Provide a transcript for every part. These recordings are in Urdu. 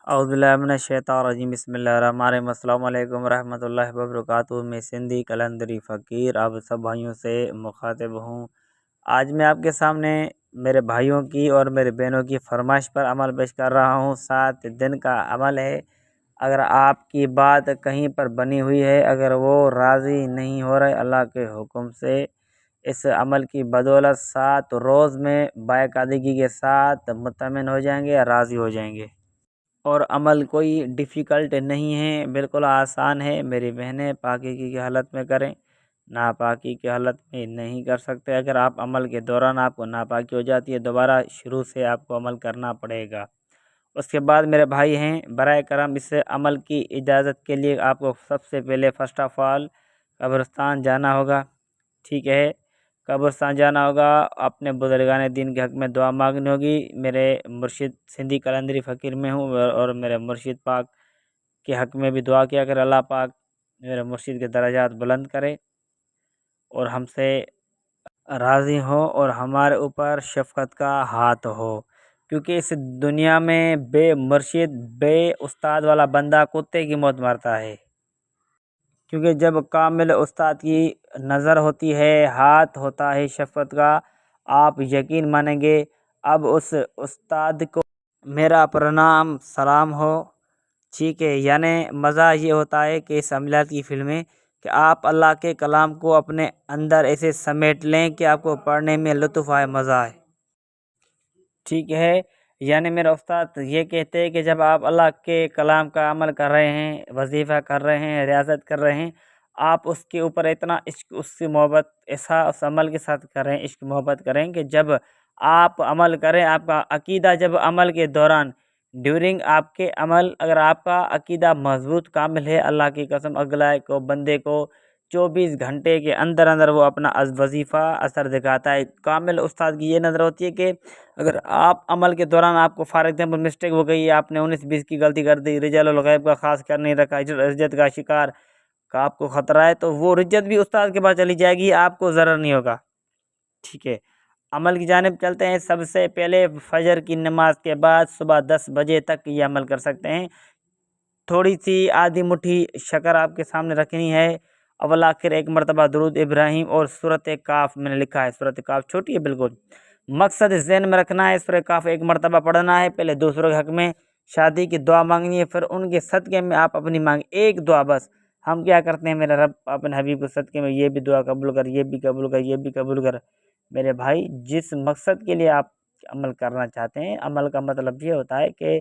اعوذ باللہ من الشیطان الرجیم، بسم اللہ الرحمن الرحیم۔ السلام علیکم ورحمۃ اللہ وبرکاتہ۔ میں سندھی قلندری فقیر آپ سب بھائیوں سے مخاطب ہوں۔ آج میں آپ کے سامنے میرے بھائیوں کی اور میرے بہنوں کی فرمائش پر عمل پیش کر رہا ہوں۔ 7 دن کا عمل ہے۔ اگر آپ کی بات کہیں پر بنی ہوئی ہے، اگر وہ راضی نہیں ہو رہے اللہ کے حکم سے، اس عمل کی بدولت 7 روز میں باقاعدگی کے ساتھ مطمئن ہو جائیں گے، راضی ہو جائیں گے۔ اور عمل کوئی ڈیفیکلٹ نہیں ہے، بالکل آسان ہے۔ میری بہنیں پاکیزگی کی حالت میں کریں، ناپاکی کی حالت میں نہیں کر سکتے۔ اگر آپ عمل کے دوران آپ کو ناپاکی ہو جاتی ہے، دوبارہ شروع سے آپ کو عمل کرنا پڑے گا۔ اس کے بعد میرے بھائی ہیں، برائے کرم اس عمل کی اجازت کے لیے آپ کو سب سے پہلے فرسٹ آف آل قبرستان جانا ہوگا، ٹھیک ہے۔ قبرستان جانا ہوگا، اپنے بزرگان دین کے حق میں دعا مانگنی ہوگی۔ میرے مرشد سندھی قلندری فقیر میں ہوں، اور میرے مرشد پاک کے حق میں بھی دعا کیا کرے، اللہ پاک میرے مرشد کے درجات بلند کرے اور ہم سے راضی ہو اور ہمارے اوپر شفقت کا ہاتھ ہو، کیونکہ اس دنیا میں بے مرشد بے استاد والا بندہ کتے کی موت مرتا ہے۔ کیونکہ جب کامل استاد کی نظر ہوتی ہے، ہاتھ ہوتا ہے شفقت کا، آپ یقین مانیں گے۔ اب اس استاد کو میرا پرنام سلام ہو، ٹھیک ہے۔ یعنی مزہ یہ ہوتا ہے کہ اس عملیات کی فلمیں کہ آپ اللہ کے کلام کو اپنے اندر ایسے سمیٹ لیں کہ آپ کو پڑھنے میں لطف آئے، مزہ آئے، ٹھیک ہے۔ یعنی میرا استاد یہ کہتے ہیں کہ جب آپ اللہ کے کلام کا عمل کر رہے ہیں، وظیفہ کر رہے ہیں، ریاضت کر رہے ہیں، آپ اس کے اوپر اتنا عشق، اس سے محبت ایسا اس عمل کے ساتھ کریں، عشق محبت کریں کہ جب آپ عمل کریں، آپ کا عقیدہ جب عمل کے دوران ڈیورنگ آپ کے عمل، اگر آپ کا عقیدہ مضبوط کامل ہے، اللہ کی قسم اگلے کو بندے کو 24 گھنٹے کے اندر اندر وہ اپنا وظیفہ اثر دکھاتا ہے۔ کامل استاد کی یہ نظر ہوتی ہے کہ اگر آپ عمل کے دوران آپ کو فار ایگزامپل مسٹیک ہو گئی، آپ نے 19-20 کی غلطی کر دی، رجال الغیب کا خاص کر نہیں رکھا، رجت کا شکار کا آپ کو خطرہ ہے، تو وہ رجت بھی استاد کے پاس چلی جائے گی، آپ کو ضرر نہیں ہوگا، ٹھیک ہے۔ عمل کی جانب چلتے ہیں۔ سب سے پہلے فجر کی نماز کے بعد صبح 10 بجے تک یہ عمل کر سکتے ہیں۔ تھوڑی سی آدھی مٹھی شکر آپ کے سامنے رکھنی ہے، اول آخر ایک مرتبہ درود ابراہیم اور سورۃ کاف میں نے لکھا ہے، سورۃ کاف چھوٹی ہے بالکل، مقصد ذہن میں رکھنا ہے، سورۃ کاف ایک مرتبہ پڑھنا ہے۔ پہلے دوسروں کے حق میں شادی کی دعا مانگنی ہے، پھر ان کے صدقے میں آپ اپنی مانگ، ایک دعا بس۔ ہم کیا کرتے ہیں، میرے رب اپنے حبیب کے صدقے میں یہ بھی دعا قبول کر، یہ بھی قبول کر، یہ بھی قبول کر۔ میرے بھائی، جس مقصد کے لیے آپ عمل کرنا چاہتے ہیں، عمل کا مطلب یہ ہوتا ہے کہ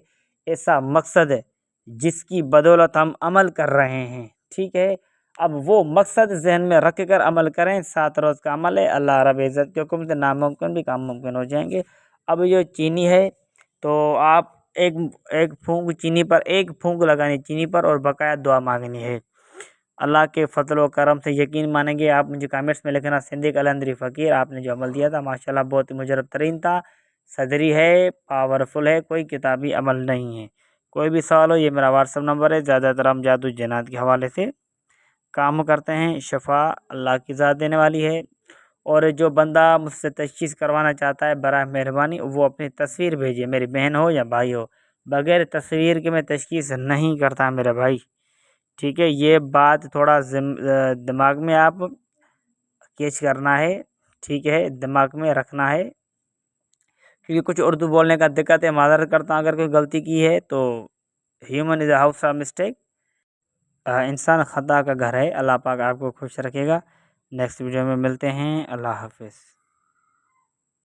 ایسا مقصد ہے جس کی بدولت ہم عمل کر رہے ہیں، ٹھیک ہے۔ اب وہ مقصد ذہن میں رکھ کر عمل کریں۔ 7 روز کا عمل ہے، اللہ رب عزت کے حکم سے ناممکن بھی کام ممکن ہو جائیں گے۔ اب یہ چینی ہے تو آپ ایک پھونک چینی پر، ایک پھونک لگانی چینی پر اور بقایا دعا مانگنی ہے۔ اللہ کے فضل و کرم سے یقین مانیں گے۔ آپ مجھے کامنٹس میں لکھنا سندھی قلندری فقیر، آپ نے جو عمل دیا تھا ماشاءاللہ بہت ہی مجرب ترین تھا، صدری ہے، پاورفل ہے، کوئی کتابی عمل نہیں ہے۔ کوئی بھی سوال ہو، یہ میرا واٹس ایپ نمبر ہے۔ زیادہ تر ہم جادو جنات کے حوالے سے کام کرتے ہیں، شفا اللہ کی ذات دینے والی ہے۔ اور جو بندہ مجھ سے تشخیص کروانا چاہتا ہے، براہ مہربانی وہ اپنی تصویر بھیجیے، میری بہن ہو یا بھائی ہو، بغیر تصویر کے میں تشخیص نہیں کرتا میرے بھائی، ٹھیک ہے۔ یہ بات تھوڑا دماغ میں آپ کیچ کرنا ہے، ٹھیک ہے، دماغ میں رکھنا ہے، کیونکہ کچھ اردو بولنے کا دقت ہے، معذرت کرتا ہوں اگر کوئی غلطی کی ہے تو۔ Human is a house of mistake, انسان خطا کا گھر ہے۔ اللہ پاک آپ کو خوش رکھے گا۔ نیکسٹ ویڈیو میں ملتے ہیں، اللہ حافظ۔